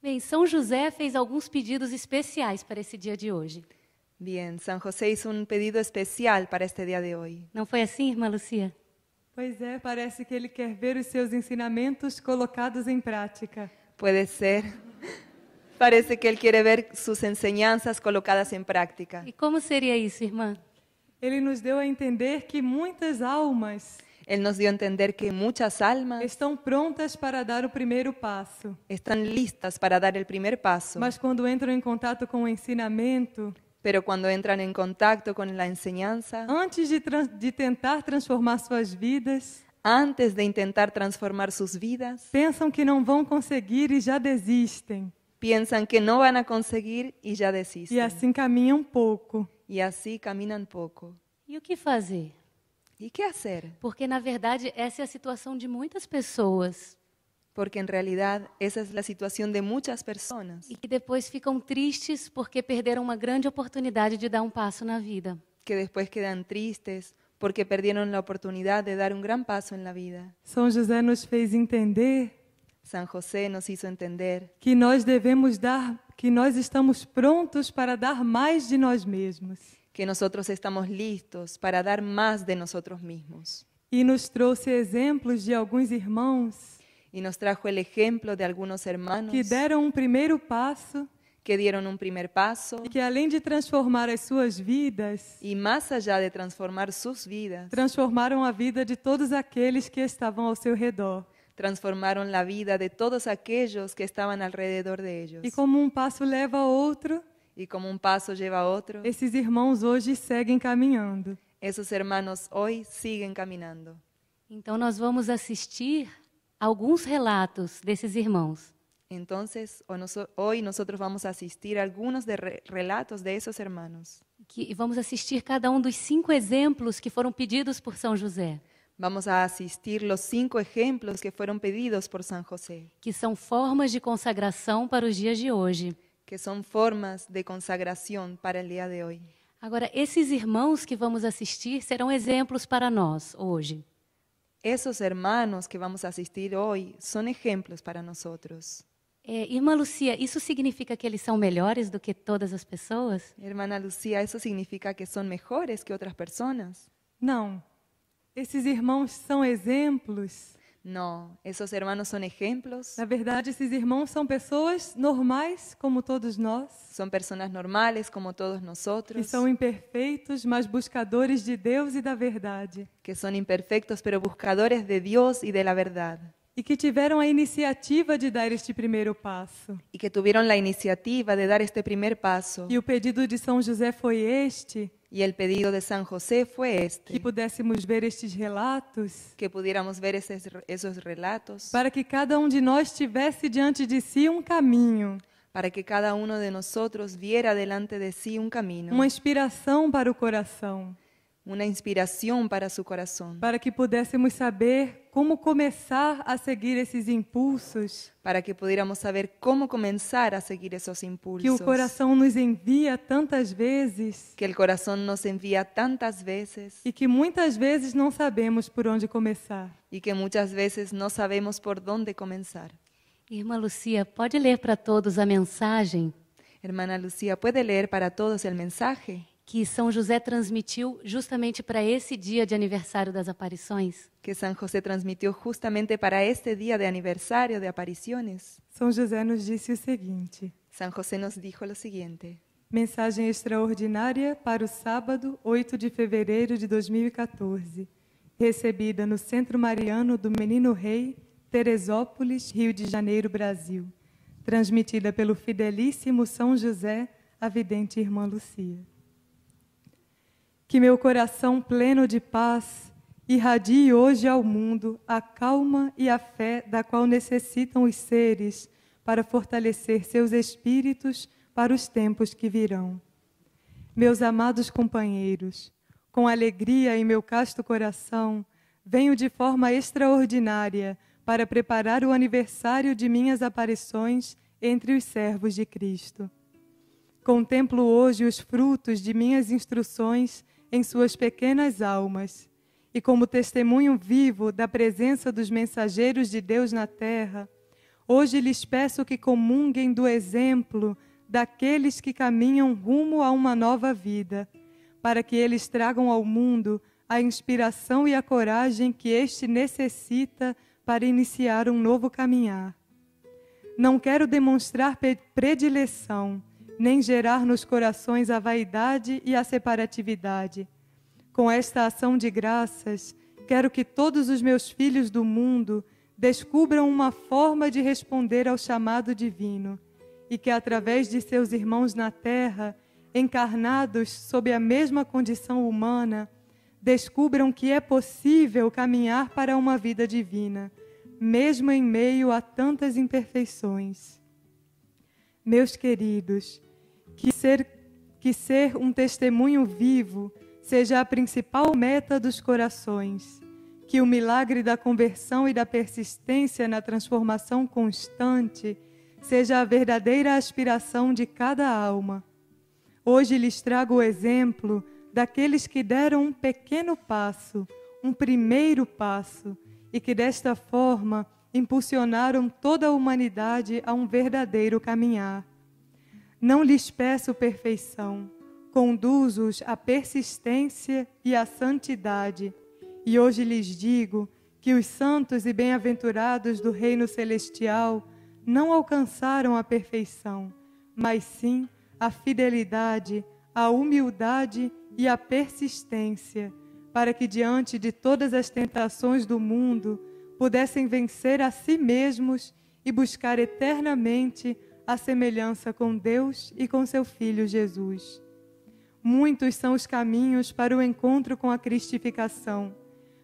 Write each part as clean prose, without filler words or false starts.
Bem, São José fez alguns pedidos especiais para esse dia de hoje. Bien, San José hizo un pedido especial para este día de hoy. Não foi assim, irmã Lucia? Pois é, parece que ele quer ver os seus ensinamentos colocados em prática. Puede ser. Parece que él quiere ver sus enseñanzas colocadas en práctica. E como seria isso, irmã? Ele nos deu a entender que muitas almas Él nos dio a entender que muchas almas estão prontas para dar o primeiro passo. están listas para dar el primer paso, Mas quando entram em contato com o ensinamento, pero cuando entran en contacto con la enseñanza, antes de tentar transformar suas vidas, antes de intentar transformar sus vidas, pensam que não vão conseguir e já desistem. piensan que no van a conseguir y ya E desisten. assim caminham pouco. Y así caminan poco. E o que fazer? ¿Y qué hacer? Porque, na verdade, essa é a situação de muitas pessoas Porque en realidad esa es la situación de muchas personas e que depois ficam tristes porque perderam uma grande oportunidade de dar um passo na vida. que después quedan tristes porque perdieron la oportunidad de dar un gran paso en la vida. São José nos fez entender San José nos hizo entender que nós devemos dar, que nós estamos prontos para dar mais de nós mesmos. que nosotros estamos listos para dar más de nosotros mismos. E nos trouxe exemplos de alguns irmãos Y nos trajo el ejemplo de algunos hermanos que deram um primeiro passo que dieron un primer paso e que, além de transformar as suas vidas, y más allá de transformar sus vidas, transformaram a vida de todos aqueles que estavam ao seu redor. transformaron la vida de todos aquellos que estaban alrededor de ellos. E como um passo leva a outro, Y como un paso lleva a otro, esses irmãos hoje seguem caminhando. esos hermanos hoy siguen caminando. Então, nós vamos assistir alguns relatos desses irmãos. Entonces, hoy nosotros vamos a asistir a algunos relatos de esos hermanos. E vamos assistir cada um dos 5 exemplos que foram pedidos por São José, Vamos a asistir los 5 ejemplos que fueron pedidos por San José, que são formas de consagração para os dias de hoje. que son formas de consagración para el día de hoy. Agora, esses irmãos que vamos assistir serão exemplos para nós hoje. Esos hermanos que vamos a asistir hoy son ejemplos para nosotros. Irmã Lucia, isso significa que eles são melhores do que todas as pessoas? Hermana Lucía, ¿eso significa que son mejores que otras personas? Não. Esses irmãos são exemplos. No, esos hermanos son ejemplos, Na verdade, esses irmãos são pessoas normais, como todos nós, son personas normales como todos que nosotros, são imperfeitos, mas buscadores de Deus e da verdade, que son imperfectos pero buscadores de Dios y de la verdad, e que tiveram a iniciativa de dar este primeiro passo. y que tuvieron la iniciativa de dar este primer paso. E o pedido de São José foi este, Y el pedido de San José fue que este, pudéssemos ver estes relatos, que pudiéramos ver esos relatos, para que cada um de nós tivesse diante de si um caminho, para que cada uno de nosotros viera delante de sí un camino, uma inspiração para o coração, una inspiración para su corazón, para que pudéssemos saber como começar a seguir esses impulsos para que pudiéramos saber cómo comenzar a seguir esos que o impulsos coração nos envia tantas vezes que el corazón nos envía tantas veces e que muitas vezes não sabemos por onde começar. y que muchas veces no sabemos por dónde comenzar. Irmã Lucia, pode ler para todos a mensagem Hermana Lucía, ¿puede leer para todos el mensaje que São José transmitiu justamente para esse dia de aniversário das aparições? que San José transmitió justamente para este día de aniversario de apariciones? São José nos disse o seguinte: San José nos dijo lo siguiente: mensagem extraordinária para o sábado, 8 de fevereiro de 2014, recebida no Centro Mariano do Menino Rei, Teresópolis, Rio de Janeiro, Brasil, transmitida pelo fidelíssimo São José, a vidente irmã Lucia. Que meu coração pleno de paz irradie hoje ao mundo a calma e a fé da qual necessitam os seres para fortalecer seus espíritos para os tempos que virão. Meus amados companheiros, com alegria em meu casto coração, venho de forma extraordinária para preparar o aniversário de minhas aparições entre os servos de Cristo. Contemplo hoje os frutos de minhas instruções em suas pequenas almas, e como testemunho vivo da presença dos mensageiros de Deus na terra, Hoje lhes peço que comunguem do exemplo daqueles que caminham rumo a uma nova vida, para que eles tragam ao mundo a inspiração e a coragem que este necessita para iniciar um novo caminhar. Não quero demonstrar predileção, nem gerar nos corações a vaidade e a separatividade. Com esta ação de graças, quero que todos os meus filhos do mundo descubram uma forma de responder ao chamado divino e que, através de seus irmãos na terra, encarnados sob a mesma condição humana, descubram que é possível caminhar para uma vida divina, mesmo em meio a tantas imperfeições. Meus queridos, que ser um testemunho vivo seja a principal meta dos corações, que o milagre da conversão e da persistência na transformação constante seja a verdadeira aspiração de cada alma. Hoje lhes trago o exemplo daqueles que deram um pequeno passo, um primeiro passo, e que desta forma impulsionaram toda a humanidade a um verdadeiro caminhar. Não lhes peço perfeição, conduzo-os à persistência e à santidade, e hoje lhes digo que os santos e bem-aventurados do reino celestial não alcançaram a perfeição, mas sim a fidelidade, a humildade e a persistência, para que diante de todas as tentações do mundo pudessem vencer a si mesmos e buscar eternamente a semelhança com Deus e com seu Filho Jesus. Muitos são os caminhos para o encontro com a cristificação,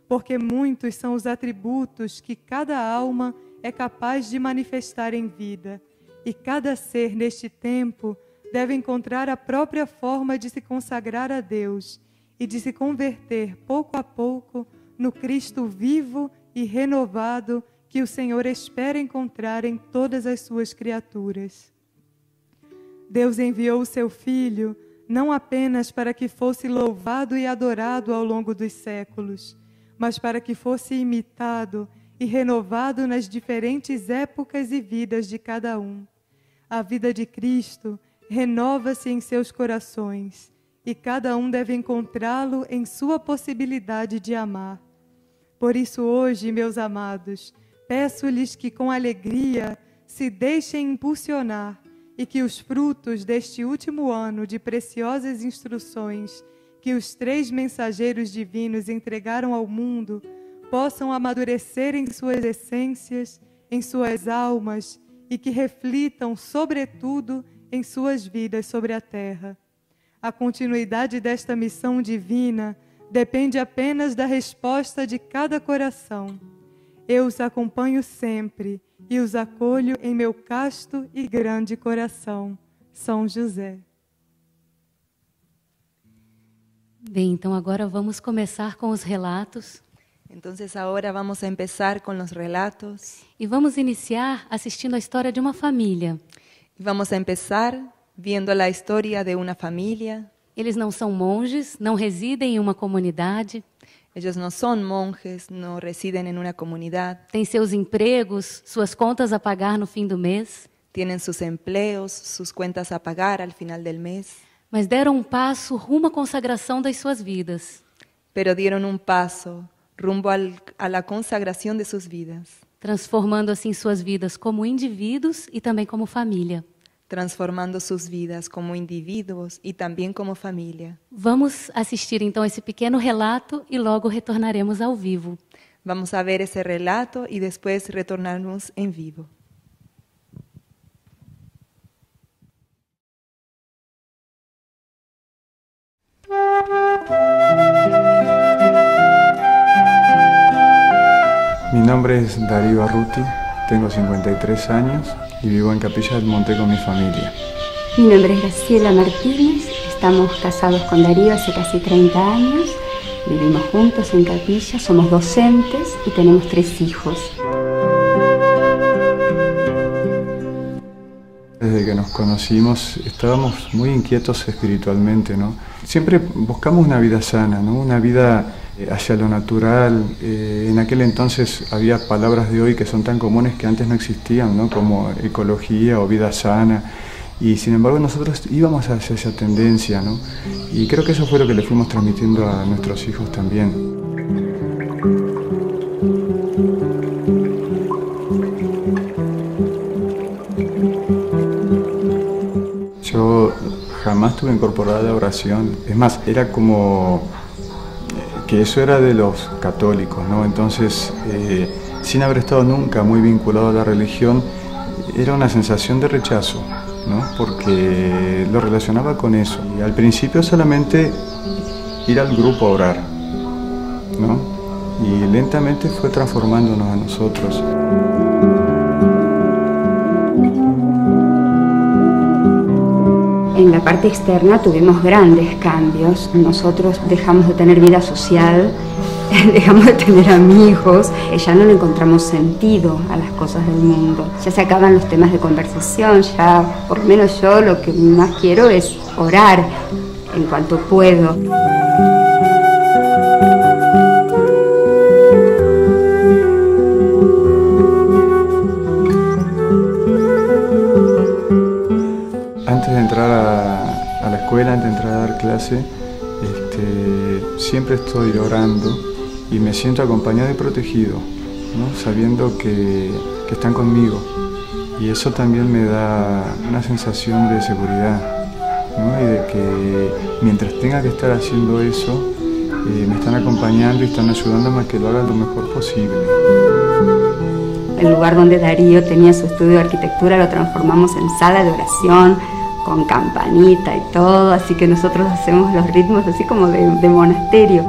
porque muitos são os atributos que cada alma é capaz de manifestar em vida, e cada ser neste tempo deve encontrar a própria forma de se consagrar a Deus e de se converter pouco a pouco no Cristo vivo e renovado que o Senhor espera encontrar em todas as suas criaturas. Deus enviou o seu Filho não apenas para que fosse louvado e adorado ao longo dos séculos, mas para que fosse imitado e renovado nas diferentes épocas e vidas de cada um. A vida de Cristo renova-se em seus corações, e cada um deve encontrá-lo em sua possibilidade de amar. Por isso hoje, meus amados, peço-lhes que com alegria se deixem impulsionar e que os frutos deste último ano de preciosas instruções que os 3 mensageiros divinos entregaram ao mundo possam amadurecer em suas essências, em suas almas e que reflitam, sobretudo, em suas vidas sobre a terra. A continuidade desta missão divina depende apenas da resposta de cada coração. Eu os acompanho sempre e os acolho em meu casto e grande coração. São José. Bem, então agora vamos começar com os relatos. Entonces ahora vamos a empezar con los relatos. E vamos iniciar assistindo a história de uma família. Vamos a empezar viendo la historia de una familia. Eles não são monges, não residem em uma comunidade. Ellos no son monjes, no residen en una comunidad. Têm seus empregos, suas contas a pagar no fim do mês. Tienen sus empleos, sus cuentas a pagar al final del mes. Mas deram um passo rumo à consagração das suas vidas. Pero dieron un paso rumbo a la consagración de sus vidas. Transformando assim suas vidas como indivíduos e também como família. Transformando sus vidas como indivíduos y también como familia. Vamos assistir então esse pequeno relato e logo retornaremos ao vivo. Vamos a ver ese relato y después retornarnos en vivo. Mi nombre es Darío Arruti, tengo 53 años y vivo en Capilla del Monte con mi familia. Mi nombre es Graciela Martínez, estamos casados con Darío hace casi 30 años, vivimos juntos en Capilla, somos docentes y tenemos 3 hijos. Desde que nos conocimos estábamos muy inquietos espiritualmente, ¿no? Siempre buscamos una vida sana, ¿no? Una vida hacia lo natural. En aquel entonces había palabras de hoy que son tan comunes que antes no existían, ¿no? Como ecología o vida sana. Y sin embargo nosotros íbamos hacia esa tendencia, ¿no? Y creo que eso fue lo que le fuimos transmitiendo a nuestros hijos también. Yo jamás tuve incorporada la oración. Es más, era como que eso era de los católicos, ¿no? Entonces, sin haber estado nunca muy vinculado a la religión, era una sensación de rechazo, ¿no? Porque lo relacionaba con eso. Y al principio solamente ir al grupo a orar, ¿no? Y lentamente fue transformándonos a nosotros. En la parte externa tuvimos grandes cambios. Nosotros dejamos de tener vida social, dejamos de tener amigos, ya no le encontramos sentido a las cosas del mundo. Ya se acaban los temas de conversación, ya por lo menos yo lo que más quiero es orar en cuanto puedo. Antes de entrar a la escuela, antes de entrar a dar clase, siempre estoy orando y me siento acompañado y protegido, ¿no? Sabiendo que están conmigo. Y eso también me da una sensación de seguridad, ¿no? Y de que mientras tenga que estar haciendo eso, me están acompañando y están ayudándome a que lo haga lo mejor posible. El lugar donde Darío tenía su estudio de arquitectura lo transformamos en sala de oración, con campanita y todo, así que nosotros hacemos los ritmos así como de monasterio.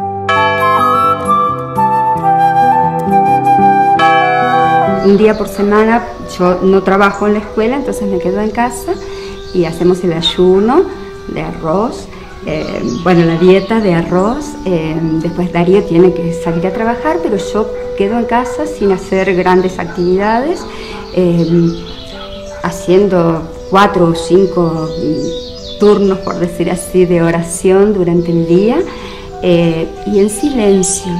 Un día por semana yo no trabajo en la escuela, entonces me quedo en casa y hacemos el ayuno de arroz, la dieta de arroz. Después Darío tiene que salir a trabajar, pero yo quedo en casa sin hacer grandes actividades, haciendo 4 o 5 turnos, por decir así, de oración durante el día y en silencio.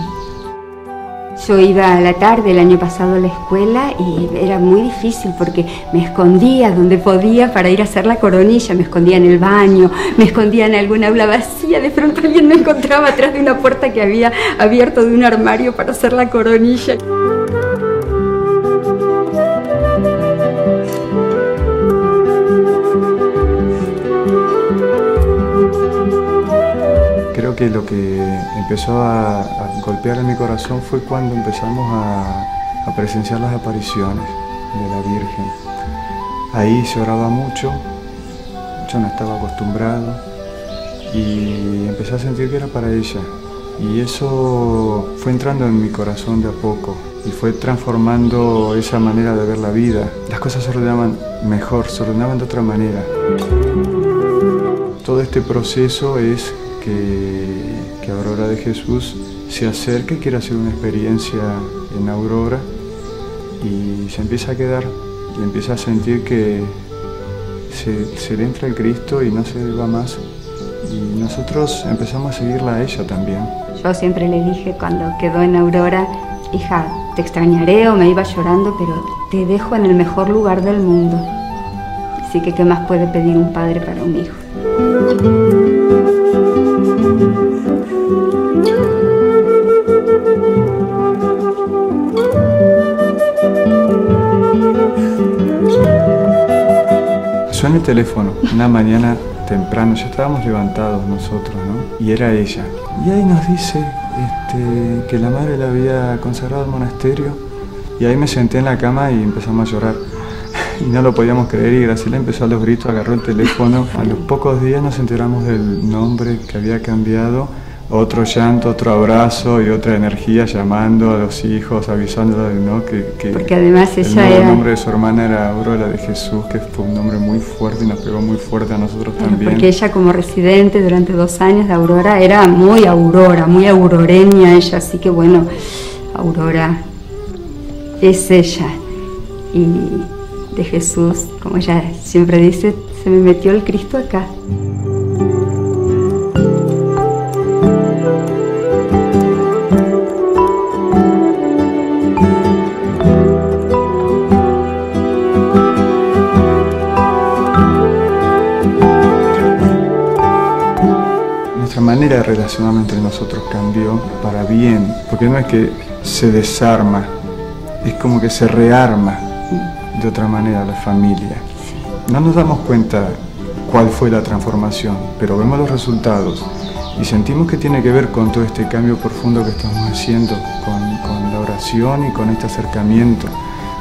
Yo iba a la tarde el año pasado a la escuela y era muy difícil porque me escondía donde podía para ir a hacer la coronilla, me escondía en el baño, me escondía en alguna aula vacía, de pronto alguien me encontraba atrás de una puerta que había abierto de un armario para hacer la coronilla. Creo que lo que empezó a golpear en mi corazón fue cuando empezamos a presenciar las apariciones de la Virgen. Ahí se oraba mucho, yo no estaba acostumbrado y empecé a sentir que era para ella. Y eso fue entrando en mi corazón de a poco y fue transformando esa manera de ver la vida. Las cosas se ordenaban mejor, se ordenaban de otra manera. Todo este proceso es que Aurora de Jesús se acerque, quiere hacer una experiencia en Aurora y se empieza a quedar y empieza a sentir que se le entra el Cristo y no se va más. Y nosotros empezamos a seguirla a ella también. Yo siempre le dije cuando quedó en Aurora, hija, te extrañaré, o me iba llorando, pero te dejo en el mejor lugar del mundo. Así que, ¿qué más puede pedir un padre para un hijo? Suena el teléfono, una mañana temprano, ya estábamos levantados nosotros, ¿no? Y era ella. Y ahí nos dice que la madre la había consagrado al monasterio. Y ahí me senté en la cama y empezamos a llorar. Y no lo podíamos creer y Graciela empezó a los gritos, agarró el teléfono. A los pocos días nos enteramos del nombre que había cambiado. Otro llanto, otro abrazo y otra energía llamando a los hijos, avisándoles, ¿no? Porque además ella el nombre de su hermana era Aurora de Jesús, que fue un nombre muy fuerte y nos pegó muy fuerte a nosotros también. Porque ella, como residente durante 2 años de Aurora, era muy auroreña ella, así que bueno, Aurora es ella. Y de Jesús, como ella siempre dice, se me metió el Cristo acá. manera de relacionarnos entre nosotros cambió para bien, porque no es que se desarma, es como que se rearma de otra manera la familia. No nos damos cuenta cuál fue la transformación, pero vemos los resultados y sentimos que tiene que ver con todo este cambio profundo que estamos haciendo con la oración y con este acercamiento,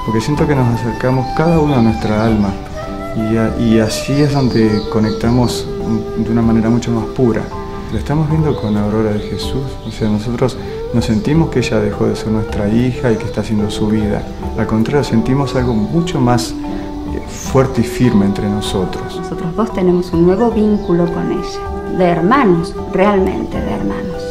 porque siento que nos acercamos cada uno a nuestra alma y así es donde conectamos de una manera mucho más pura. Lo estamos viendo con Aurora de Jesús, o sea, nosotros no sentimos que ella dejó de ser nuestra hija y que está haciendo su vida. Al contrario, sentimos algo mucho más fuerte y firme entre nosotros. Nosotros dos tenemos un nuevo vínculo con ella, de hermanos, realmente de hermanos.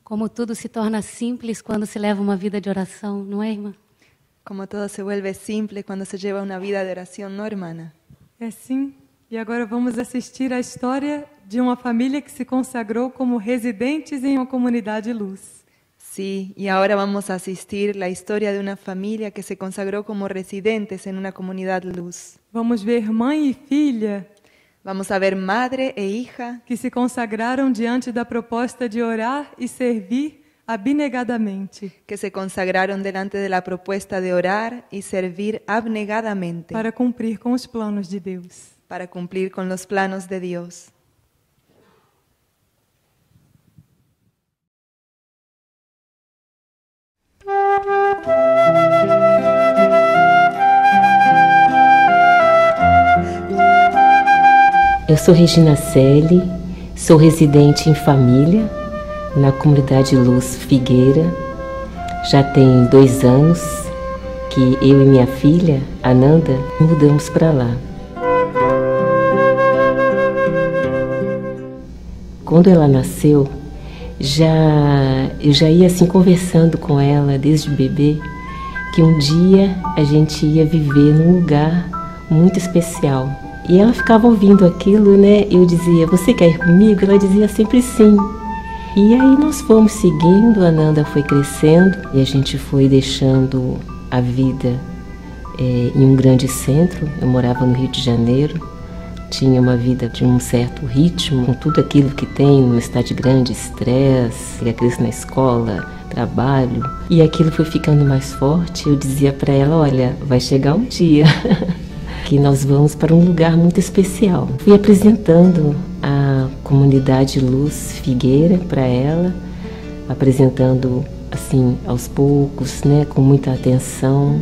Como tudo se torna simples quando se leva uma vida de oração, não é, irmã? Como todo se vuelve simple cuando se lleva una vida de oración, ¿no, hermana? É sim. E agora vamos assistir à história de uma família que se consagrou como residentes em uma comunidade luz. Sí, y ahora vamos a asistir la historia de una familia que se consagró como residentes en una comunidad luz. Vamos ver mãe e filha Vamos a ver madre e hija que se consagraram diante da proposta de orar e servir abnegadamente, que se consagraron delante de la propuesta de orar y servir abnegadamente para cumprir com os planos de Deus. para cumplir con los planos de Dios. Eu sou Regina Selle, sou residente em família na comunidade Luz Figueira. Já tem 2 anos que eu e minha filha, Ananda, mudamos para lá. Quando ela nasceu, eu já ia assim conversando com ela desde bebê, que um dia a gente ia viver num lugar muito especial. E ela ficava ouvindo aquilo, né? Eu dizia, você quer ir comigo? Ela dizia sempre sim. E aí nós fomos seguindo, a Ananda foi crescendo e a gente foi deixando a vida em um grande centro. Eu morava no Rio de Janeiro, tinha uma vida de um certo ritmo, com tudo aquilo que tem numa cidade grande, estresse, a criança na escola, trabalho. E aquilo foi ficando mais forte. Eu dizia para ela, olha, vai chegar um dia que nós vamos para um lugar muito especial. Fui apresentando a comunidade Luz Figueira para ela, apresentando assim aos poucos, né, com muita atenção.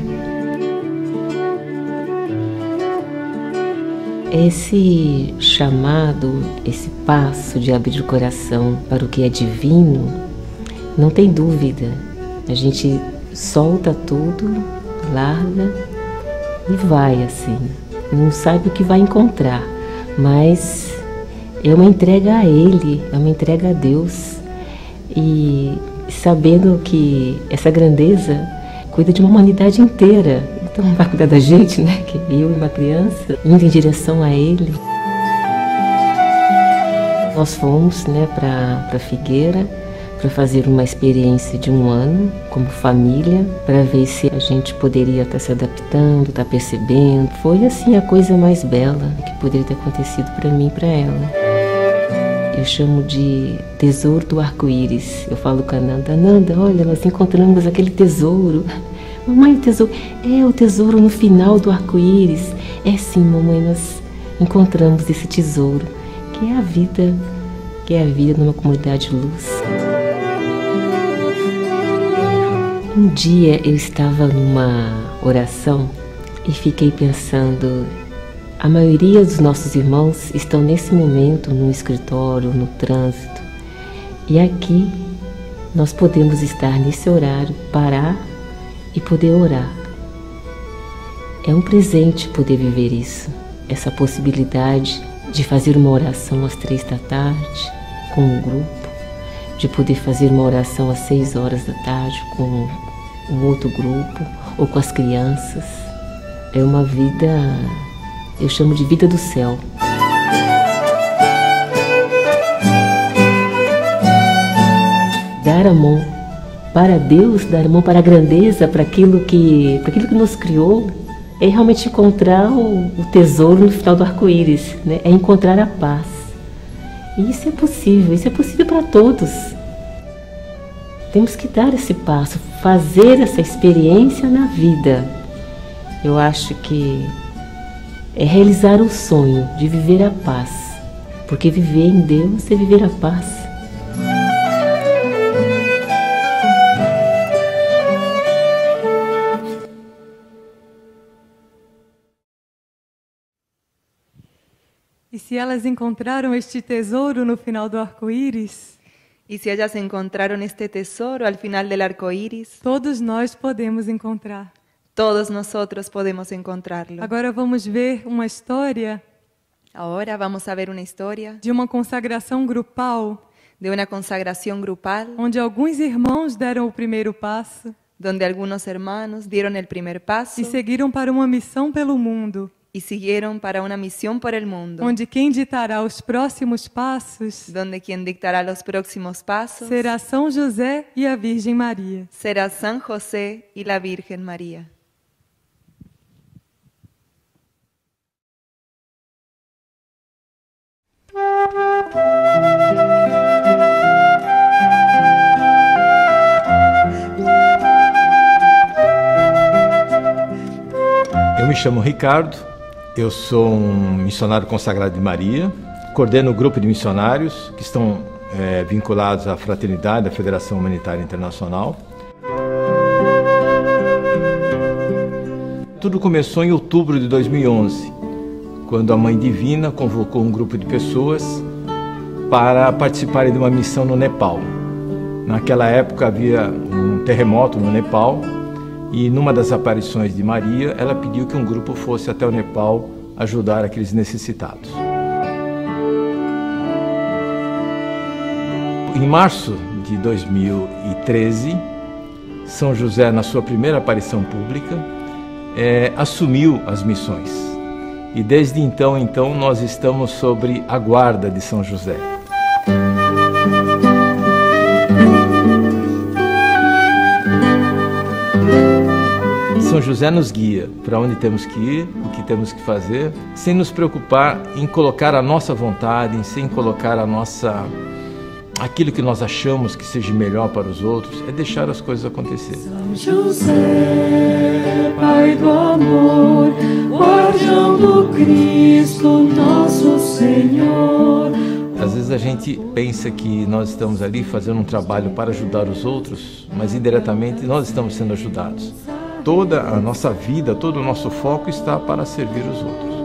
Esse chamado, esse passo de abrir o coração para o que é divino, não tem dúvida. A gente solta tudo, larga e vai assim, não sabe o que vai encontrar, mas é uma entrega a Ele, é uma entrega a Deus, e sabendo que essa grandeza cuida de uma humanidade inteira, então vai cuidar da gente, né, que eu e uma criança, indo em direção a Ele. Nós fomos, né, para Figueira, para fazer uma experiência de 1 ano como família, para ver se a gente poderia estar se adaptando, estar percebendo. Foi assim a coisa mais bela que poderia ter acontecido para mim e para ela. Eu chamo de tesouro do arco-íris. Eu falo com a Ananda, Ananda, olha, nós encontramos aquele tesouro. Mamãe, o tesouro é o tesouro no final do arco-íris. É sim, mamãe, nós encontramos esse tesouro, que é a vida numa comunidade luz. Um dia eu estava numa oração e fiquei pensando, a maioria dos nossos irmãos estão nesse momento no escritório, no trânsito, e aqui nós podemos estar nesse horário, parar e poder orar. É um presente poder viver isso, essa possibilidade de fazer uma oração às 3 da tarde com um grupo, de poder fazer uma oração às 6 horas da tarde com um outro grupo, ou com as crianças. é uma vida, eu chamo de vida do céu. Dar a mão para Deus, dar a mão para a grandeza, para aquilo que nos criou, é realmente encontrar o tesouro no final do arco-íris, né? É encontrar a paz. E isso é possível para todos. Temos que dar esse passo, fazer essa experiência na vida. Eu acho que é realizar o sonho de viver a paz, porque viver em Deus é viver a paz. E se elas encontraram este tesouro no final do arco-íris? Y si ellas encontraron este tesoro al final del arco iris, Todos nós podemos encontrar. todos nosotros podemos encontrarlo. Agora vamos ver uma história Ahora vamos a ver una historia de uma consagração grupal, de una consagración grupal onde alguns irmãos deram o primeiro passo donde algunos hermanos dieron el primer paso e seguiram para uma missão pelo mundo, y siguieron para una misión por el mundo, onde quem ditará os próximos passos donde quien dictará los próximos pasos será São José e a Virgem Maria. será San José y la Virgen María. Eu me chamo Ricardo, eu sou um missionário consagrado de Maria, coordeno o grupo de missionários que estão vinculados à Fraternidade da Federação Humanitária Internacional. Tudo começou em outubro de 2011, quando a Mãe Divina convocou um grupo de pessoas para participarem de uma missão no Nepal. Naquela época havia um terremoto no Nepal e numa das aparições de Maria, ela pediu que um grupo fosse até o Nepal ajudar aqueles necessitados. Em março de 2013, São José, na sua primeira aparição pública, assumiu as missões. E desde então, nós estamos sob a guarda de São José. São José nos guia para onde temos que ir, o que temos que fazer, sem nos preocupar em colocar a nossa vontade, sem colocar aquilo que nós achamos que seja melhor para os outros, é deixar as coisas acontecer. São José, Pai do amor, guardião do Cristo, nosso Senhor. Às vezes a gente pensa que nós estamos ali fazendo um trabalho para ajudar os outros, mas indiretamente nós estamos sendo ajudados. Toda a nossa vida, todo o nosso foco está para servir os outros.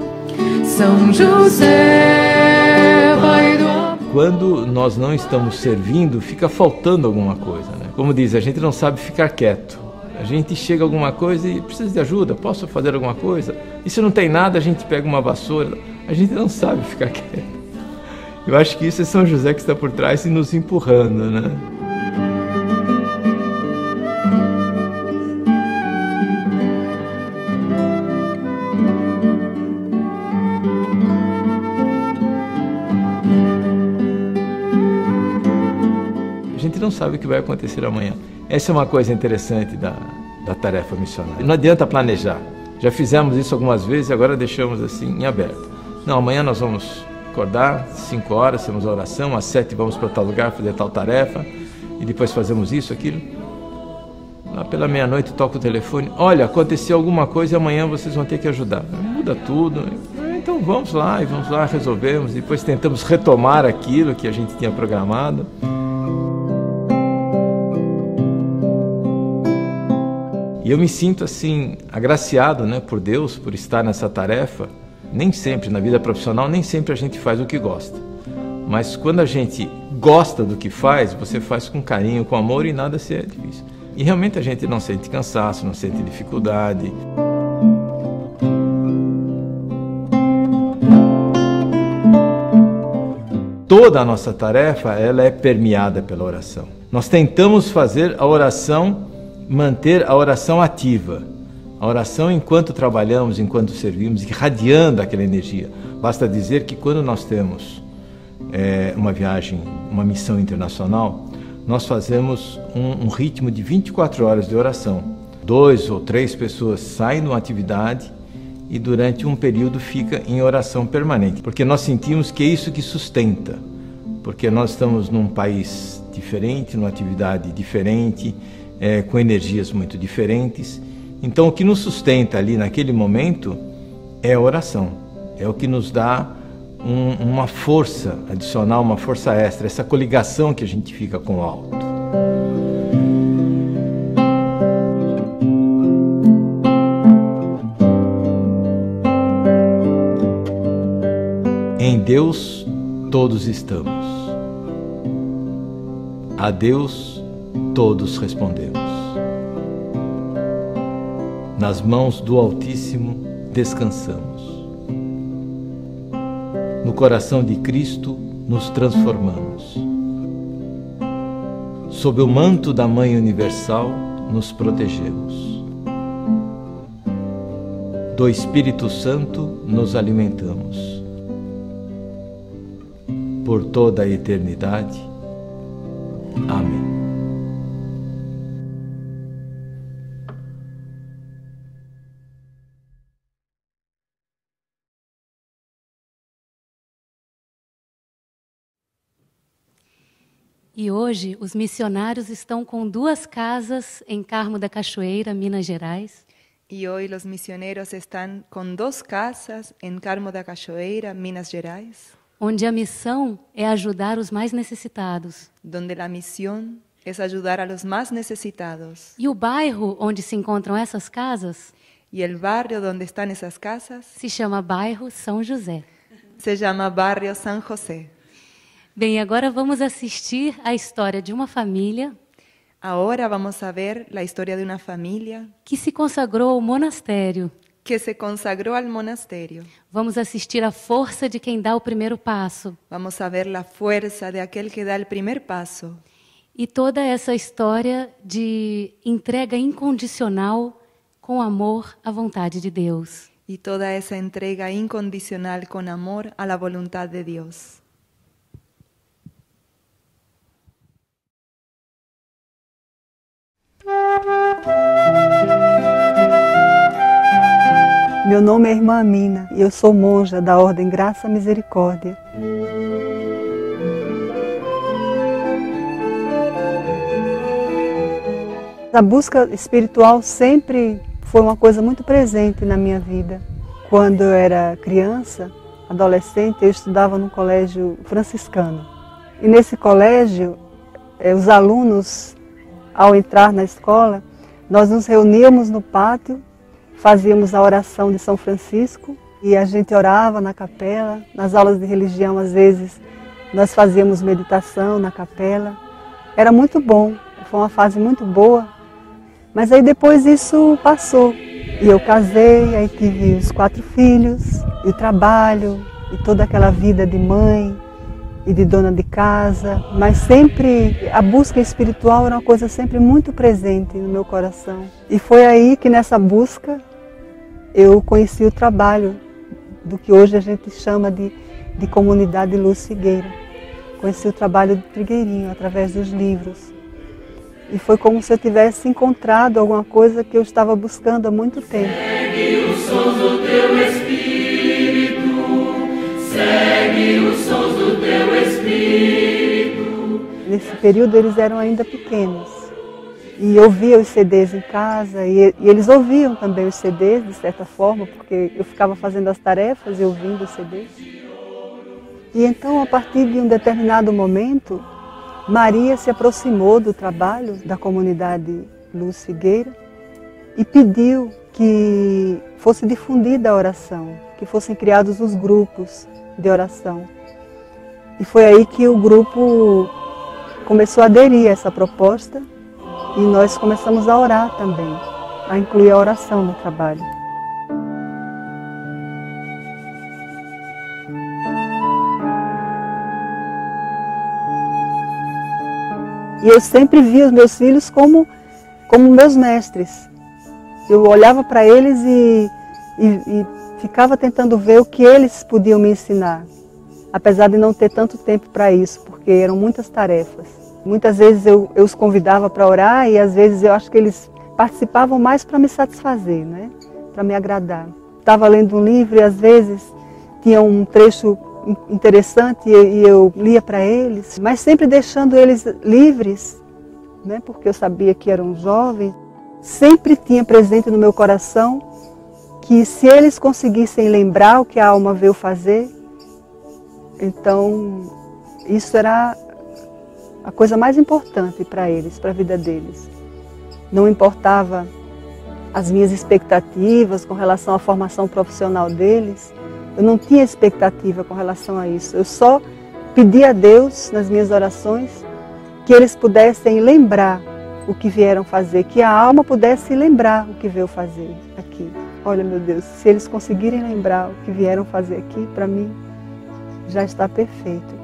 São José, Pai do amor. Quando nós não estamos servindo, fica faltando alguma coisa, né? Como diz, a gente não sabe ficar quieto. A gente chega a alguma coisa e precisa de ajuda, posso fazer alguma coisa? E se não tem nada, a gente pega uma vassoura. A gente não sabe ficar quieto. Eu acho que isso é São José que está por trás e nos empurrando, né? A gente não sabe o que vai acontecer amanhã. Essa é uma coisa interessante da tarefa missionária. Não adianta planejar. Já fizemos isso algumas vezes e agora deixamos assim em aberto. Não, amanhã nós vamos acordar, 5 horas, temos a oração, às 7 vamos para tal lugar fazer tal tarefa e depois fazemos isso, aquilo. Lá pela meia-noite toca o telefone, olha, aconteceu alguma coisa e amanhã vocês vão ter que ajudar. Muda tudo. Então vamos lá, resolvemos, depois tentamos retomar aquilo que a gente tinha programado. E eu me sinto assim, agraciado, né, por Deus, por estar nessa tarefa. Nem sempre, na vida profissional, nem sempre a gente faz o que gosta. Mas quando a gente gosta do que faz, você faz com carinho, com amor e nada se é difícil. E realmente a gente não sente cansaço, não sente dificuldade. Toda a nossa tarefa, ela é permeada pela oração. Nós tentamos fazer a oração, manter a oração ativa. A oração, enquanto trabalhamos, enquanto servimos, irradiando aquela energia. Basta dizer que quando nós temos uma viagem, uma missão internacional, nós fazemos um ritmo de 24 horas de oração. 2 ou 3 pessoas saem de uma atividade e durante um período fica em oração permanente, porque nós sentimos que é isso que sustenta, porque nós estamos num país diferente, numa atividade diferente, com energias muito diferentes. Então o que nos sustenta ali naquele momento é a oração, é o que nos dá uma força adicional, uma força extra, essa coligação que a gente fica com o alto. Em Deus todos estamos. A Deus todos respondemos. Nas mãos do Altíssimo descansamos. No coração de Cristo nos transformamos. Sob o manto da Mãe Universal nos protegemos. Do Espírito Santo nos alimentamos. Por toda a eternidade. Amém. E hoje os missionários estão com 2 casas em Carmo da Cachoeira, Minas Gerais. Y hoy los misioneros están con 2 casas en Carmo da Cachoeira, Minas Gerais, onde a missão é ajudar os mais necessitados. donde la misión es ayudar a los más necesitados. E o bairro onde se encontram essas casas Y el barrio donde están esas casas se chama Bairro São José. se llama Barrio San José. Bem, agora vamos assistir a história de uma família Ahora vamos a ver la historia de una familia que se consagrou ao monastério. que se consagró al monasterio. Vamos assistir a força de quem dá o primeiro passo. Vamos a ver la fuerza de aquel que da el primer paso. E toda essa história de entrega incondicional com amor à vontade de Deus. Y toda esa entrega incondicional con amor a la voluntad de Dios. Meu nome é Irmã Amina e eu sou monja da Ordem Graça Misericórdia. A busca espiritual sempre foi uma coisa muito presente na minha vida. Quando eu era criança, adolescente, eu estudava num colégio franciscano. E nesse colégio, os alunos, ao entrar na escola, nós nos reuníamos no pátio, fazíamos a oração de São Francisco e a gente orava na capela. Nas aulas de religião, às vezes, nós fazíamos meditação na capela. Era muito bom, foi uma fase muito boa. Mas aí depois isso passou. E eu casei, aí tive os 4 filhos, e o trabalho, e toda aquela vida de mãe e de dona de casa. Mas sempre a busca espiritual era uma coisa sempre muito presente no meu coração. E foi aí que nessa busca eu conheci o trabalho do que hoje a gente chama de Comunidade Luz Figueira. Conheci o trabalho do Trigueirinho através dos livros. E foi como se eu tivesse encontrado alguma coisa que eu estava buscando há muito tempo. Segue os sons do teu espírito, segue os sons do teu espírito. Nesse período eles eram ainda pequenos. E eu via os CDs em casa e eles ouviam também os CDs, de certa forma, porque eu ficava fazendo as tarefas e ouvindo os CDs. E então, a partir de um determinado momento, Maria se aproximou do trabalho da Comunidade Luz Figueira e pediu que fosse difundida a oração, que fossem criados os grupos de oração. E foi aí que o grupo começou a aderir a essa proposta e nós começamos a orar também, a incluir a oração no trabalho. E eu sempre vi os meus filhos como meus mestres. Eu olhava para eles e ficava tentando ver o que eles podiam me ensinar, apesar de não ter tanto tempo para isso, porque eram muitas tarefas. Muitas vezes eu os convidava para orar e às vezes eu acho que eles participavam mais para me satisfazer, né? Para me agradar. Estava lendo um livro e às vezes tinha um trecho interessante e eu lia para eles, mas sempre deixando eles livres, né? Porque eu sabia que eram jovens. Sempre tinha presente no meu coração que se eles conseguissem lembrar o que a alma veio fazer, então isso era a coisa mais importante para eles, para a vida deles. Não importava as minhas expectativas com relação à formação profissional deles, eu não tinha expectativa com relação a isso. Eu só pedi a Deus, nas minhas orações, que eles pudessem lembrar o que vieram fazer, que a alma pudesse lembrar o que veio fazer aqui. Olha, meu Deus, se eles conseguirem lembrar o que vieram fazer aqui, para mim, já está perfeito.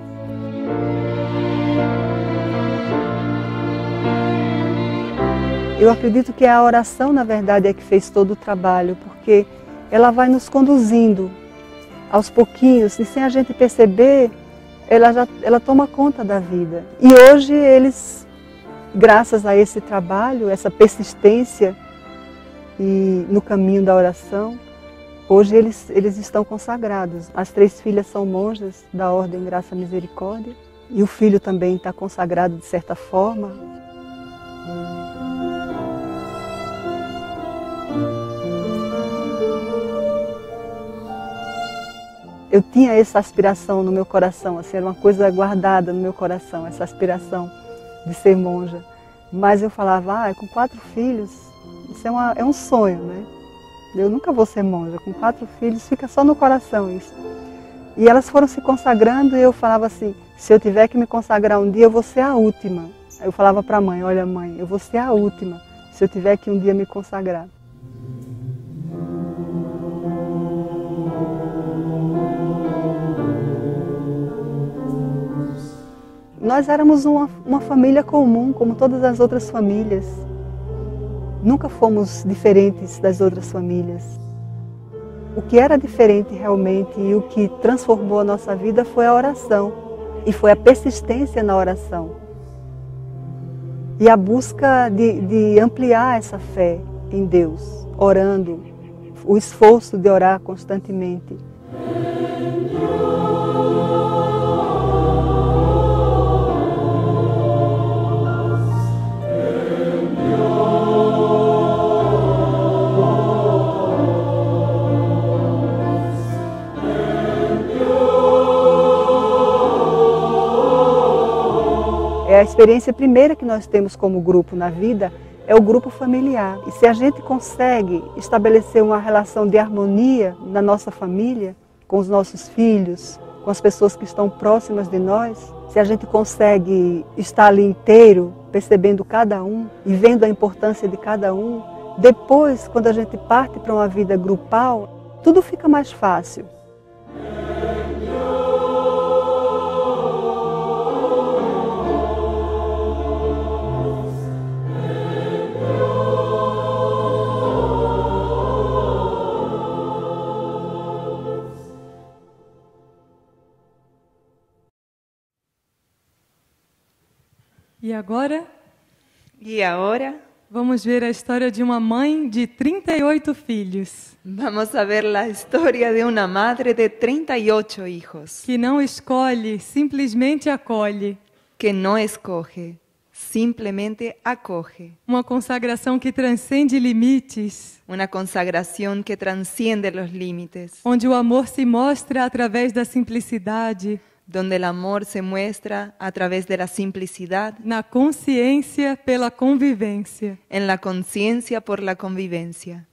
Eu acredito que a oração, na verdade, é que fez todo o trabalho, porque ela vai nos conduzindo aos pouquinhos, e sem a gente perceber, ela toma conta da vida. E hoje eles, graças a esse trabalho, essa persistência e no caminho da oração, hoje eles estão consagrados. As 3 filhas são monjas da Ordem Graça e Misericórdia, e o filho também está consagrado de certa forma. Eu tinha essa aspiração no meu coração, assim, era uma coisa guardada no meu coração, essa aspiração de ser monja. Mas eu falava, com 4 filhos, isso é um sonho, né? Eu nunca vou ser monja, com 4 filhos fica só no coração isso. E elas foram se consagrando e eu falava assim, se eu tiver que me consagrar um dia, eu vou ser a última. Aí eu falava para a mãe, olha mãe, eu vou ser a última, se eu tiver que um dia me consagrar. Nós éramos uma família comum, como todas as outras famílias. Nunca fomos diferentes das outras famílias. O que era diferente realmente e o que transformou a nossa vida foi a oração. E foi a persistência na oração. E a busca de ampliar essa fé em Deus, orando, o esforço de orar constantemente. A experiência primeira que nós temos como grupo na vida é o grupo familiar. E se a gente consegue estabelecer uma relação de harmonia na nossa família, com os nossos filhos, com as pessoas que estão próximas de nós, se a gente consegue estar ali inteiro, percebendo cada um e vendo a importância de cada um, depois, quando a gente parte para uma vida grupal, tudo fica mais fácil. E agora? Vamos ver a história de uma mãe de 38 filhos. Vamos a ver a história de uma madre de 38 hijos. Que não escolhe, simplesmente acolhe. Que não escolhe, simplesmente acoge. Uma consagração que transcende limites. Uma consagração que transcende os limites. Onde o amor se mostra através da simplicidade. Donde el amor se muestra a través de la simplicidad. Na consciência pela convivência. En la conciencia por la convivencia.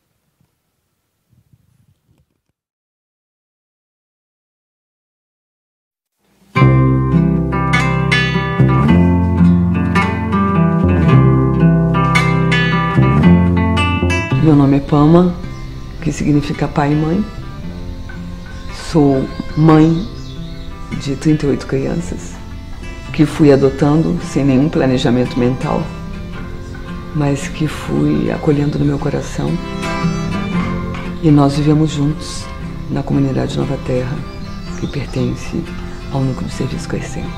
Meu nome é Pama, que significa pai e mãe. Sou mãe de 38 crianças, que fui adotando sem nenhum planejamento mental. mas que fui acolhendo no meu coração. E nós vivemos juntos na comunidade Nova Terra, que pertence ao Núcleo de Serviço Crescendo.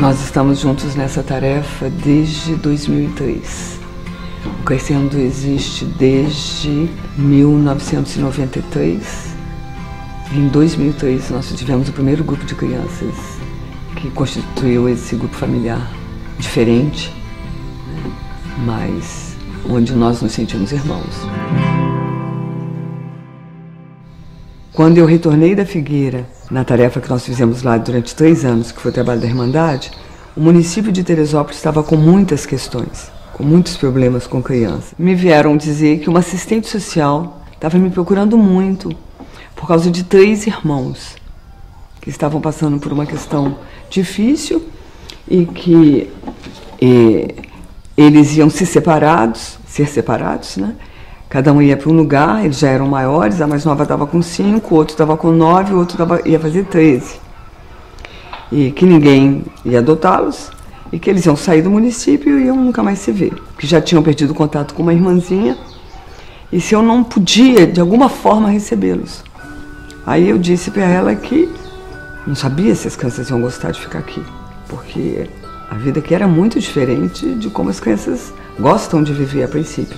Nós estamos juntos nessa tarefa desde 2003. O Crescendo existe desde 1993. Em 2003 nós tivemos o primeiro grupo de crianças que constituiu esse grupo familiar diferente, mas onde nós nos sentimos irmãos. Quando eu retornei da Figueira, na tarefa que nós fizemos lá durante 3 anos, que foi o trabalho da Irmandade, o município de Teresópolis estava com muitas questões, com muitos problemas com crianças. Me vieram dizer que uma assistente social estava me procurando muito por causa de 3 irmãos que estavam passando por uma questão difícil e que eles iam ser separados, né? Cada um ia para um lugar, eles já eram maiores, a mais nova estava com 5, o outro estava com 9, o outro ia fazer 13. E que ninguém ia adotá-los, e que eles iam sair do município e iam nunca mais se ver. Que já tinham perdido contato com uma irmãzinha, e se eu não podia, de alguma forma, recebê-los. Aí eu disse para ela que não sabia se as crianças iam gostar de ficar aqui, porque a vida aqui era muito diferente de como as crianças gostam de viver a princípio.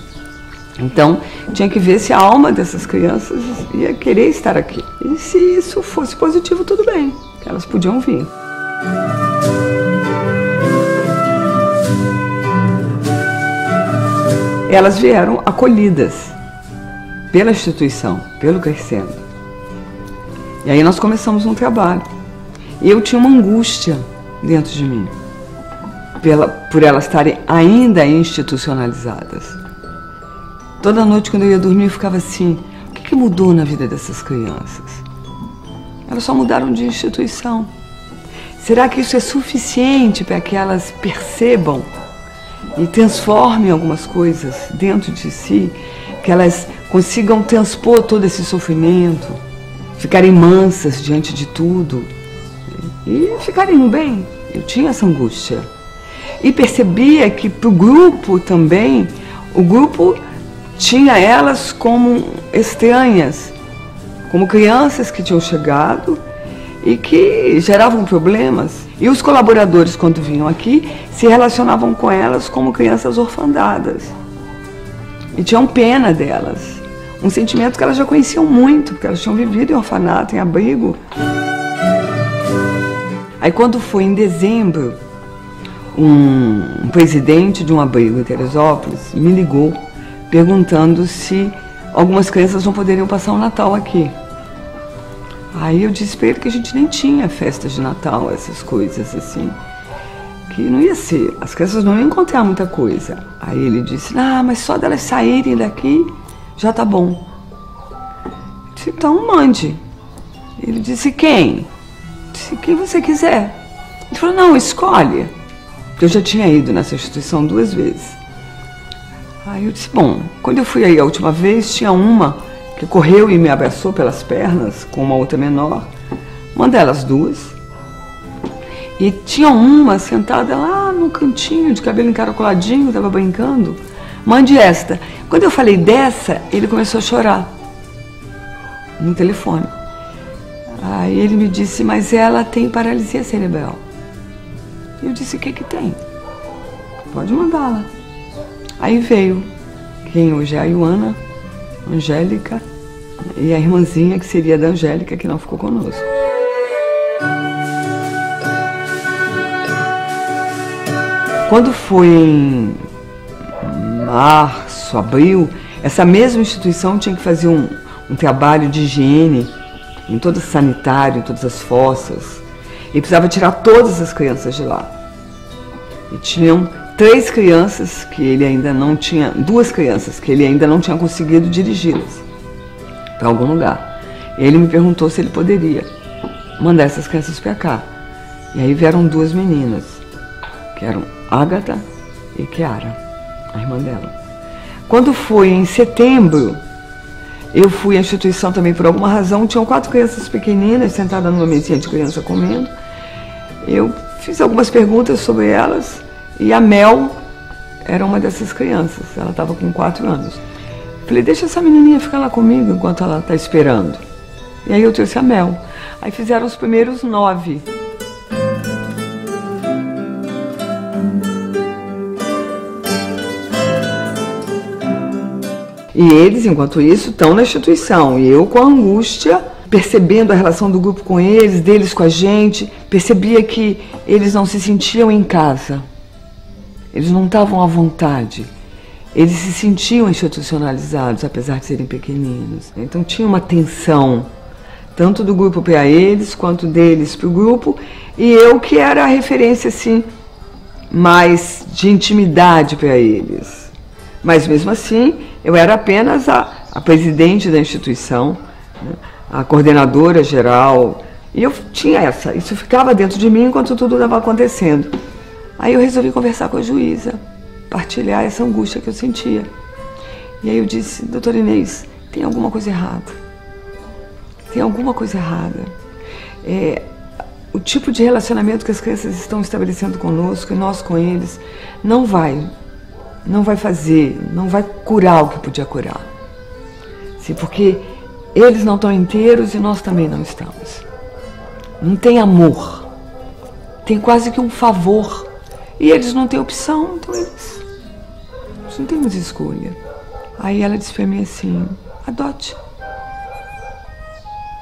Então, tinha que ver se a alma dessas crianças ia querer estar aqui. E se isso fosse positivo, tudo bem, elas podiam vir. Elas vieram acolhidas pela instituição, pelo Crescendo. E aí nós começamos um trabalho. E eu tinha uma angústia dentro de mim, por elas estarem ainda institucionalizadas. Toda noite, quando eu ia dormir, eu ficava assim, o que mudou na vida dessas crianças? Elas só mudaram de instituição. Será que isso é suficiente para que elas percebam e transformem algumas coisas dentro de si, que elas consigam transpor todo esse sofrimento, ficarem mansas diante de tudo e ficarem no bem? Eu tinha essa angústia. E percebia que para o grupo também, o grupo tinha elas como estranhas, como crianças que tinham chegado e que geravam problemas. E os colaboradores, quando vinham aqui, se relacionavam com elas como crianças orfandadas. E tinham pena delas. Um sentimento que elas já conheciam muito, porque elas tinham vivido em orfanato, em abrigo. Aí quando foi em dezembro, um presidente de um abrigo em Teresópolis me ligou perguntando se algumas crianças não poderiam passar o Natal aqui. Aí eu disse para ele que a gente nem tinha festas de Natal, essas coisas assim, que não ia ser, as crianças não iam encontrar muita coisa. Aí ele disse, mas só delas saírem daqui já tá bom. Eu disse, então mande. Ele disse, quem? Eu disse, quem você quiser. Ele falou, não, escolhe. Eu já tinha ido nessa instituição 2 vezes. Aí eu disse, bom, quando eu fui aí a última vez, tinha uma que correu e me abraçou pelas pernas, com uma outra menor, uma delas 2. E tinha uma sentada lá no cantinho, de cabelo encaracoladinho, estava brincando. Mande esta. Quando eu falei dessa, ele começou a chorar, no telefone. Aí ele me disse, mas ela tem paralisia cerebral. Eu disse, o que tem? Pode mandá-la. Aí veio quem hoje é a Ioana, Angélica, e a irmãzinha que seria da Angélica, que não ficou conosco. Quando foi em março, abril, essa mesma instituição tinha que fazer um trabalho de higiene em todo o sanitário, em todas as fossas, e precisava tirar todas as crianças de lá. E tinham 3 crianças que ele ainda não tinha, 2 crianças que ele ainda não tinha conseguido dirigi-las para algum lugar. E ele me perguntou se ele poderia mandar essas crianças para cá. E aí vieram 2 meninas, que eram Ágata e Kiara, a irmã dela. Quando foi em setembro, eu fui à instituição também por alguma razão, tinham 4 crianças pequeninas sentadas numa mesinha de criança comendo, Eu fiz algumas perguntas sobre elas e a Mel era uma dessas crianças, ela estava com 4 anos. Falei, deixa essa menininha ficar lá comigo enquanto ela está esperando. E aí eu trouxe a Mel. Aí fizeram os primeiros 9. E eles, enquanto isso, estão na instituição. E eu, com a angústia, percebendo a relação do grupo com eles, deles com a gente, percebia que eles não se sentiam em casa. Eles não estavam à vontade. Eles se sentiam institucionalizados, apesar de serem pequeninos. Então tinha uma tensão, tanto do grupo para eles, quanto deles para o grupo. E eu que era a referência, assim, mais de intimidade para eles. Mas mesmo assim, eu era apenas a presidente da instituição, né, a coordenadora geral, e eu tinha isso ficava dentro de mim enquanto tudo estava acontecendo. Aí eu resolvi conversar com a juíza, partilhar essa angústia que eu sentia. E aí eu disse, doutora Inês, tem alguma coisa errada. Tem alguma coisa errada. O tipo de relacionamento que as crianças estão estabelecendo conosco e nós com eles não vai curar o que podia curar. Sim, porque eles não estão inteiros e nós também não estamos. Não tem amor. Tem quase que um favor. E eles não têm opção, então eles não têm mais escolha. Aí ela disse para mim assim, adote.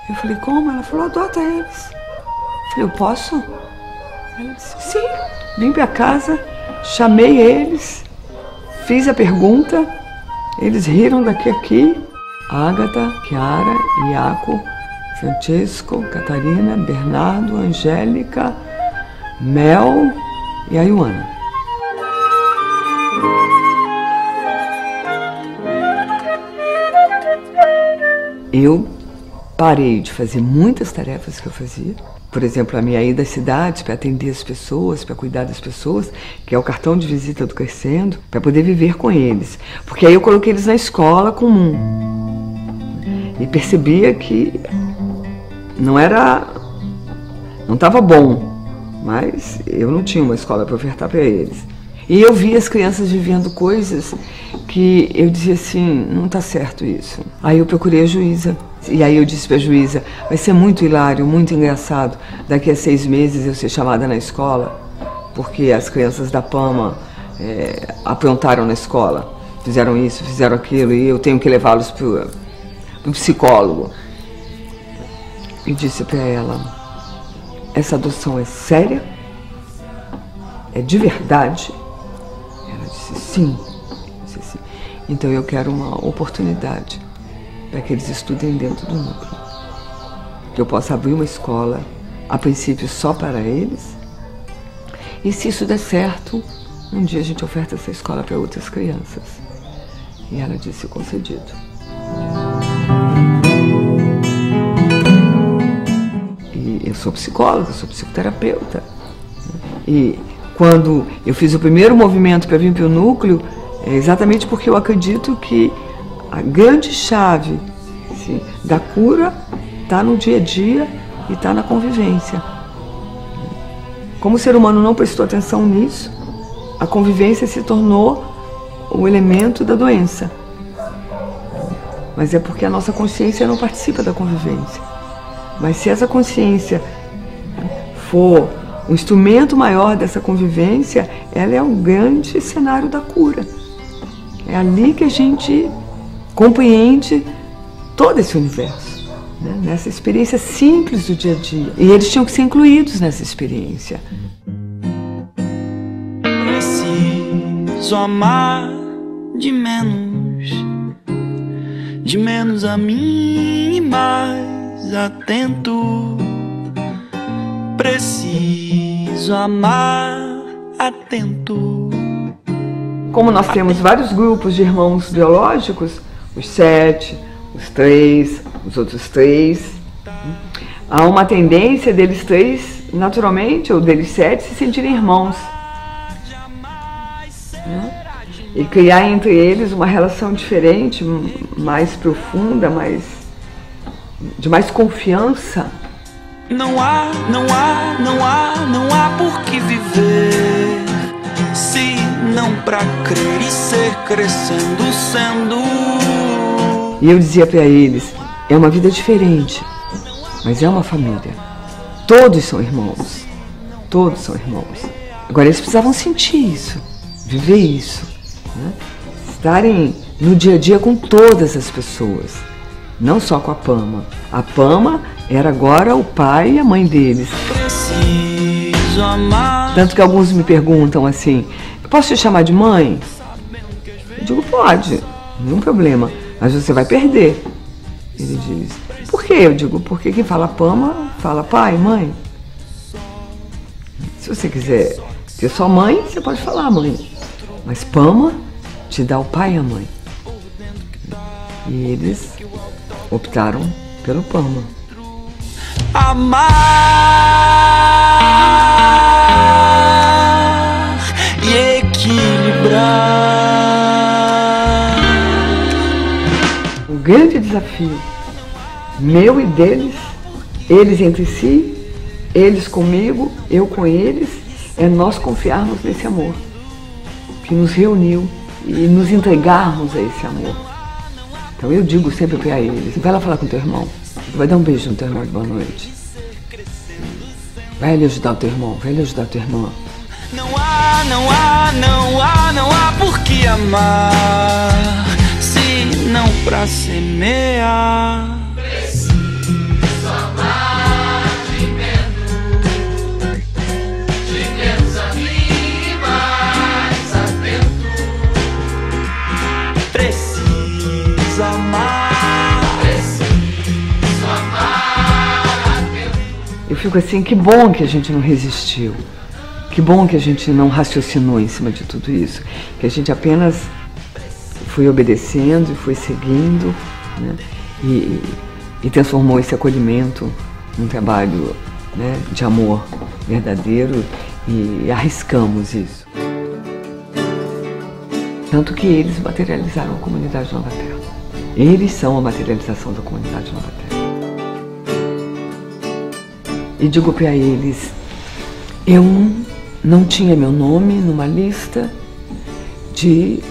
Eu falei, como? Ela falou, adota eles. Eu falei, eu posso? Ela disse, sim. Vim para casa, chamei eles, fiz a pergunta, eles riram daqui a aqui. Ágata, Chiara, Iaco, Francesco, Catarina, Bernardo, Angélica, Mel e a Ioana. Eu parei de fazer muitas tarefas que eu fazia. Por exemplo, a minha ida às cidades para atender as pessoas, para cuidar das pessoas, que é o cartão de visita do Crescendo, para poder viver com eles. Porque aí eu coloquei eles na escola comum. E percebia que não estava bom, mas eu não tinha uma escola para ofertar para eles. E eu via as crianças vivendo coisas que eu dizia assim, não está certo isso. Aí eu procurei a juíza. E aí eu disse para a juíza, vai ser muito hilário, muito engraçado, daqui a 6 meses eu ser chamada na escola, porque as crianças da PAMA aprontaram na escola, fizeram isso, fizeram aquilo, e eu tenho que levá-los para o psicólogo. E disse para ela, essa adoção é séria? É de verdade? Ela disse, sim. Eu disse, sim. Então eu quero uma oportunidade para que eles estudem dentro do núcleo. Que eu possa abrir uma escola, a princípio só para eles. E se isso der certo, um dia a gente oferta essa escola para outras crianças. E ela disse, concedido. E eu sou psicóloga, sou psicoterapeuta. E quando eu fiz o primeiro movimento para vir para o núcleo, é exatamente porque eu acredito que a grande chave, assim, da cura está no dia a dia e está na convivência. Como o ser humano não prestou atenção nisso, a convivência se tornou o elemento da doença. Mas é porque a nossa consciência não participa da convivência. Mas se essa consciência for um instrumento maior dessa convivência, ela é um grande cenário da cura. É ali que a gente compreende todo esse universo, né? Nessa experiência simples do dia a dia. E eles tinham que ser incluídos nessa experiência. Preciso amar de menos a mim e mais atento. Preciso amar atento. Como nós temos vários grupos de irmãos biológicos, os 7, os 3, os outros 3, há uma tendência deles 3, naturalmente, ou deles 7, se sentirem irmãos. E criar entre eles uma relação diferente, mais profunda, de mais confiança. Não há pra crer e ser, crescendo, sendo. E eu dizia para eles, é uma vida diferente, mas é uma família. Todos são irmãos. Todos são irmãos. Agora eles precisavam sentir isso, viver isso, né? Estarem no dia a dia com todas as pessoas, não só com a Pama. A Pama era agora o pai e a mãe deles. Preciso amar. Tanto que alguns me perguntam assim, eu posso te chamar de mãe? Eu digo, pode, nenhum problema, mas você vai perder. Ele diz, por quê? Eu digo, porque quem fala Pama, fala pai, mãe. Se você quiser ter sua mãe, você pode falar mãe. Mas Pama te dá o pai e a mãe. E eles optaram pelo Pama. Amar e equilibrar. O grande desafio meu e deles, eles entre si, eles comigo, eu com eles, é nós confiarmos nesse amor que nos reuniu e nos entregarmos a esse amor. Então eu digo sempre para eles, vai lá falar com teu irmão, vai dar um beijo no teu irmão de boa noite. Vai ali ajudar o teu irmão, vai ali ajudar a tua irmã. Não há, não há, não há, não há por que amar, se não pra semear. Preciso amar de menos a mim, mais atento. Preciso amar, preciso amar atento. Eu fico assim, que bom que a gente não resistiu. Que bom que a gente não raciocinou em cima de tudo isso, que a gente apenas foi obedecendo e foi seguindo, né? E transformou esse acolhimento num trabalho, né, de amor verdadeiro e arriscamos isso. Tanto que eles materializaram a comunidade Nova Terra. Eles são a materialização da comunidade Nova Terra. E digo para eles, eu não tinha meu nome numa lista de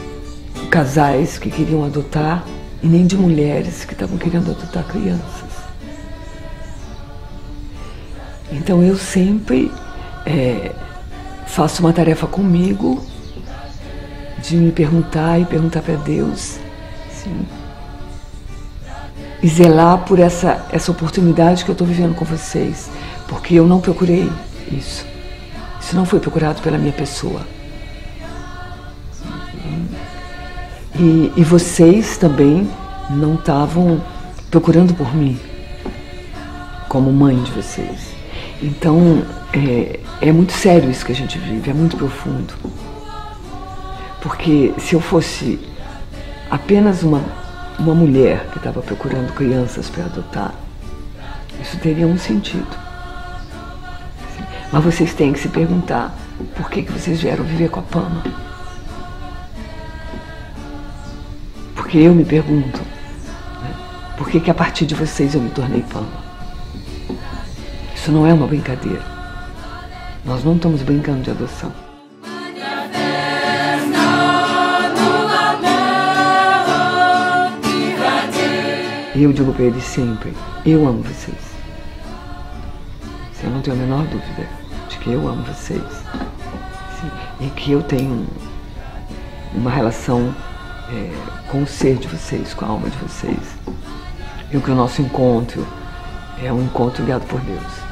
casais que queriam adotar e nem de mulheres que estavam querendo adotar crianças. Então eu sempre faço uma tarefa comigo de me perguntar e perguntar para Deus, sim, e zelar por essa oportunidade que eu estou vivendo com vocês, porque eu não procurei isso. Isso não foi procurado pela minha pessoa. E vocês também não estavam procurando por mim, como mãe de vocês. Então, é muito sério isso que a gente vive, é muito profundo. Porque se eu fosse apenas uma mulher que estava procurando crianças para adotar, isso teria um sentido. Mas vocês têm que se perguntar, por que vocês vieram viver com a Pama? Porque eu me pergunto, né, por que a partir de vocês eu me tornei Pama? Isso não é uma brincadeira. Nós não estamos brincando de adoção. E eu digo para eles sempre, eu amo vocês. Eu não tenho a menor dúvida de que eu amo vocês. Sim, e que eu tenho uma relação com o ser de vocês, com a alma de vocês. E que o nosso encontro é um encontro guiado por Deus.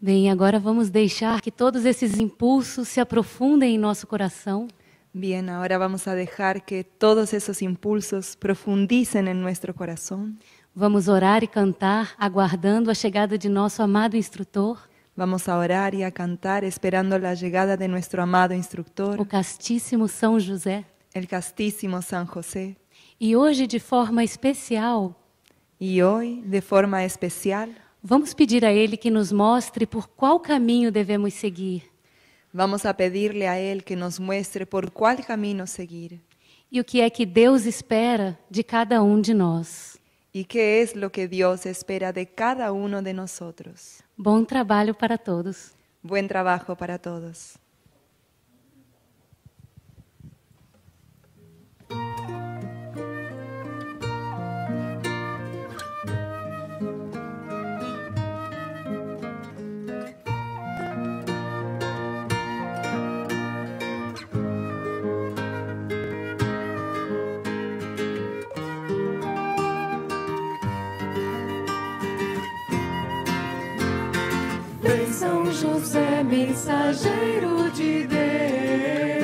Bem, agora vamos deixar que todos esses impulsos se aprofundem em nosso coração. Bien, ahora vamos a dejar que todos esos impulsos profundicen en nuestro corazón. Vamos orar e cantar, aguardando a chegada de nosso amado instrutor. Vamos a orar y a cantar, esperando la llegada de nuestro amado instructor, o castíssimo São José. el castísimo San José. E hoje, de forma especial, Y hoy, de forma especial, Vamos pedir a Ele que nos mostre por qual caminho devemos seguir. Vamos a pedirle a Él que nos muestre por cuál camino seguir. E o que é que Deus espera de cada um de nós. Y qué es lo que Dios espera de cada uno de nosotros. Bom trabalho para todos. Buen trabajo para todos. Vem São José, mensageiro de Deus.